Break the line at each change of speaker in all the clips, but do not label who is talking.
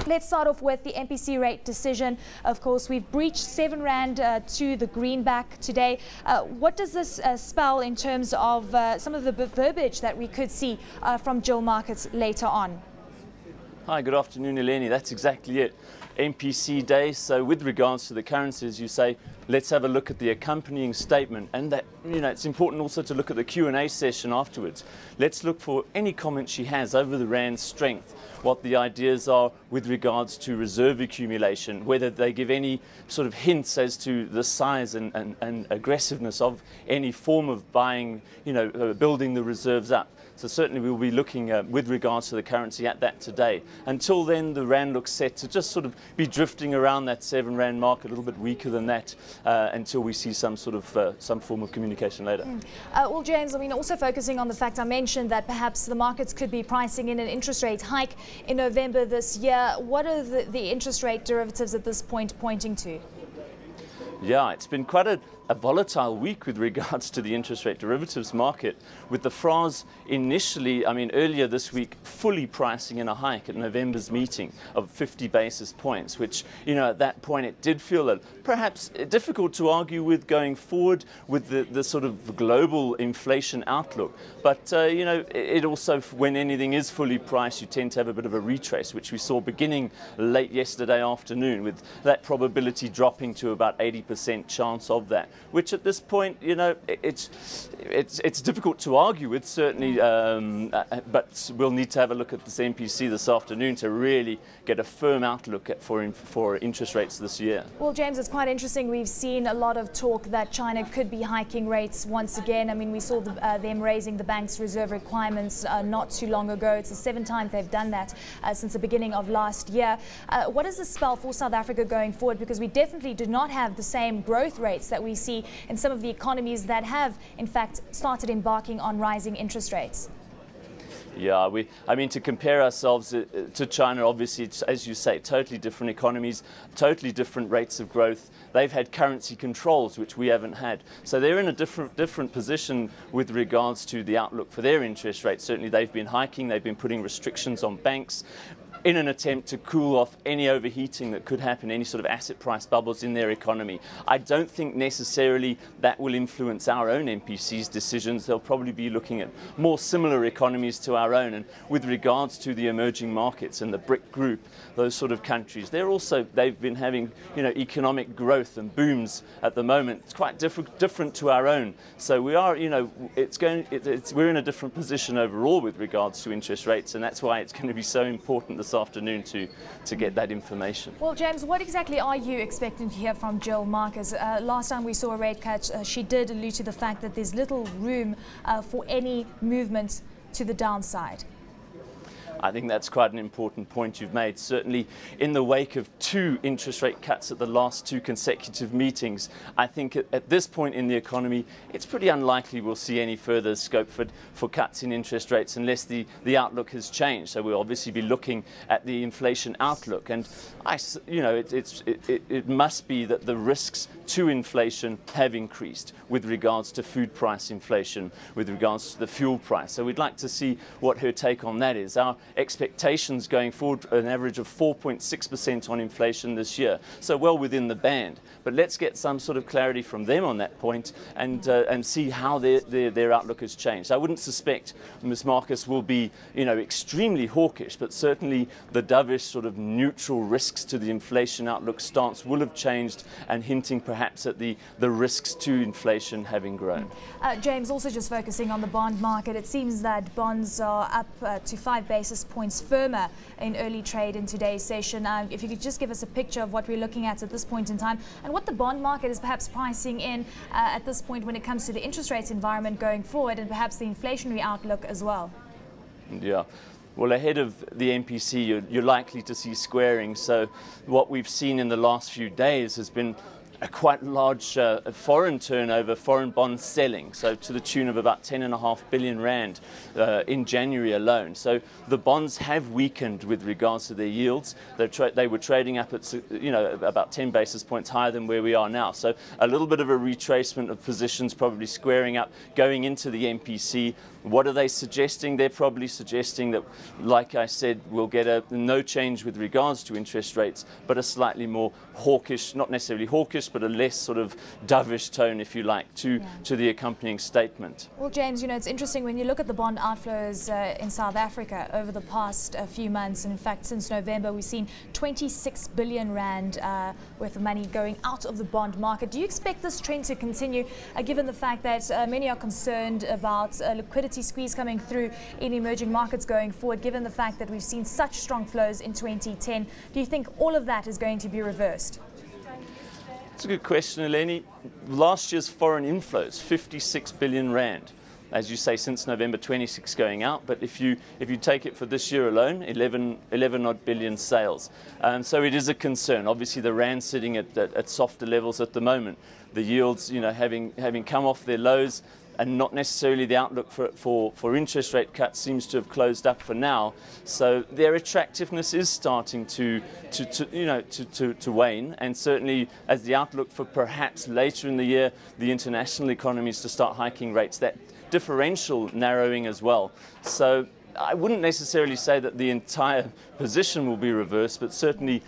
Let's start off with the MPC rate decision. Of course, we've breached 7 Rand to the greenback today. What does this spell in terms of some of the verbiage that we could see from Jill Markets later on?
Hi, good afternoon, Eleni. That's exactly it. MPC day. So with regards to the currencies, you say, let's have a look at the accompanying statement, and that, it's important also to look at the Q&A session afterwards. Let's look for any comments she has over the Rand's strength, what the ideas are with regards to reserve accumulation, whether they give any sort of hints as to the size and aggressiveness of any form of buying, building the reserves up. So certainly we will be looking with regards to the currency at that today. Until then, the Rand looks set to just sort of be drifting around that 7 Rand mark, a little bit weaker than that, until we see some sort of some form of communication later.
Well, James, also focusing on the fact I mentioned that perhaps the markets could be pricing in an interest rate hike in November this year. What are the interest rate derivatives at this point pointing to?
Yeah, it's been quite a volatile week with regards to the interest rate derivatives market, with the FRAs initially, earlier this week, fully pricing in a hike at November's meeting of 50 basis points, which, at that point it did feel perhaps difficult to argue with going forward with the sort of global inflation outlook. But, it also, when anything is fully priced, you tend to have a bit of a retrace, which we saw beginning late yesterday afternoon, with that probability dropping to about 80% chance of that, which at this point, it's difficult to argue with, certainly, but we'll need to have a look at this MPC this afternoon to really get a firm outlook for interest rates this year.
Well, James, it's quite interesting. We've seen a lot of talk that China could be hiking rates once again. We saw them raising the bank's reserve requirements not too long ago. It's the 7th time they've done that since the beginning of last year. What does this spell for South Africa going forward? Because we definitely do not have the same growth rates that we see in some of the economies that have, in fact, started embarking on rising interest rates.
Yeah, to compare ourselves to China, obviously, it's, as you say, totally different economies, totally different rates of growth. They've had currency controls, which we haven't had. So they're in a different position with regards to the outlook for their interest rates. Certainly they've been hiking, they've been putting restrictions on banks in an attempt to cool off any overheating that could happen, any sort of asset price bubbles in their economy. I don't think necessarily that will influence our own MPC's decisions. They'll probably be looking at more similar economies to our own. And with regards to the emerging markets and the BRIC group, those sort of countries, they've been having, economic growth and booms at the moment. It's quite different to our own. So we are, we're in a different position overall with regards to interest rates, and that's why it's going to be so important this afternoon to get that information.
Well, James, what exactly are you expecting to hear from Jill Markets? Last time we saw a rate cut, she did allude to the fact that there's little room for any movement to the downside.
I think that's quite an important point you've made. Certainly in the wake of 2 interest rate cuts at the last 2 consecutive meetings, I think at this point in the economy, it's pretty unlikely we'll see any further scope for cuts in interest rates unless the outlook has changed. So we'll obviously be looking at the inflation outlook. And it must be that the risks to inflation have increased with regards to food price inflation, with regards to the fuel price. So we'd like to see what her take on that is. Our expectations going forward, an average of 4.6% on inflation this year, so well within the band. But let's get some sort of clarity from them on that point and see how their outlook has changed. I wouldn't suspect Ms. Marcus will be, extremely hawkish, but certainly the dovish sort of neutral risks to the inflation outlook stance will have changed, and hinting perhaps at the risks to inflation having grown.
James, also just focusing on the bond market, it seems that bonds are up to 5 basis points firmer in early trade in today's session. If you could just give us a picture of what we're looking at this point in time and what the bond market is perhaps pricing in at this point when it comes to the interest rates environment going forward, and perhaps the inflationary outlook as well.
Yeah. Well, ahead of the MPC, you're likely to see squaring. So what we've seen in the last few days has been a quite large foreign turnover, foreign bond selling, so to the tune of about 10.5 billion rand in January alone. So the bonds have weakened with regards to their yields. They were trading up at about 10 basis points higher than where we are now. So a little bit of a retracement of positions, probably squaring up going into the MPC. What are they suggesting? They're probably suggesting that, like I said, we'll get no change with regards to interest rates, but a slightly more hawkish, not necessarily hawkish, but a less sort of dovish tone, if you like, to the accompanying statement.
Well, James, it's interesting when you look at the bond outflows in South Africa over the past few months, and in fact since November we've seen 26 billion rand worth of money going out of the bond market. Do you expect this trend to continue, given the fact that many are concerned about liquidity squeeze coming through in emerging markets going forward, given the fact that we've seen such strong flows in 2010? Do you think all of that is going to be reversed?
That's a good question, Eleni. Last year's foreign inflows, 56 billion rand. As you say, since November, 26 going out. But if you take it for this year alone, 11 odd billion sales. So it is a concern. Obviously, the rand sitting at softer levels at the moment. The yields, having come off their lows, and not necessarily the outlook for interest rate cuts seems to have closed up for now. So their attractiveness is starting to wane, and certainly as the outlook for perhaps later in the year the international economies to start hiking rates, that differential narrowing as well. So I wouldn't necessarily say that the entire position will be reversed, but certainly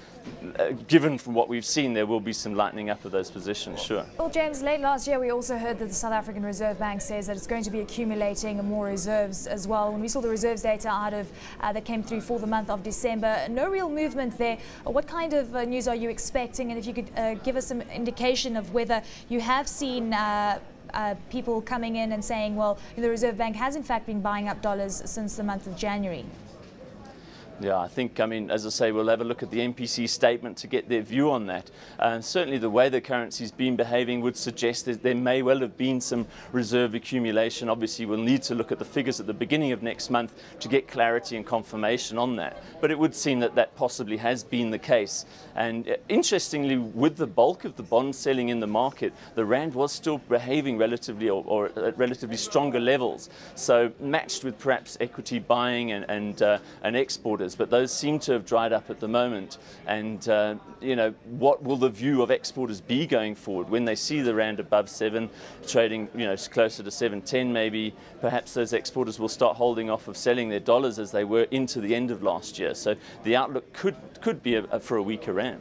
given from what we've seen, there will be some lightening up of those positions, sure.
Well, James, late last year we also heard that the South African Reserve Bank says that it's going to be accumulating more reserves as well. When we saw the reserves data out of that came through for the month of December, no real movement there. What kind of news are you expecting? And if you could give us some indication of whether you have seen people coming in and saying, well, the Reserve Bank has in fact been buying up dollars since the month of January.
Yeah, I think, as I say, we'll have a look at the MPC statement to get their view on that. Certainly the way the currency's been behaving would suggest that there may well have been some reserve accumulation. Obviously, we'll need to look at the figures at the beginning of next month to get clarity and confirmation on that. But it would seem that that possibly has been the case. And interestingly, with the bulk of the bond selling in the market, the rand was still behaving relatively or at relatively stronger levels. So matched with perhaps equity buying and exporters. But those seem to have dried up at the moment. And, what will the view of exporters be going forward when they see the rand above 7, trading, closer to 7.10 maybe? Perhaps those exporters will start holding off of selling their dollars as they were into the end of last year. So the outlook could be for a weaker rand.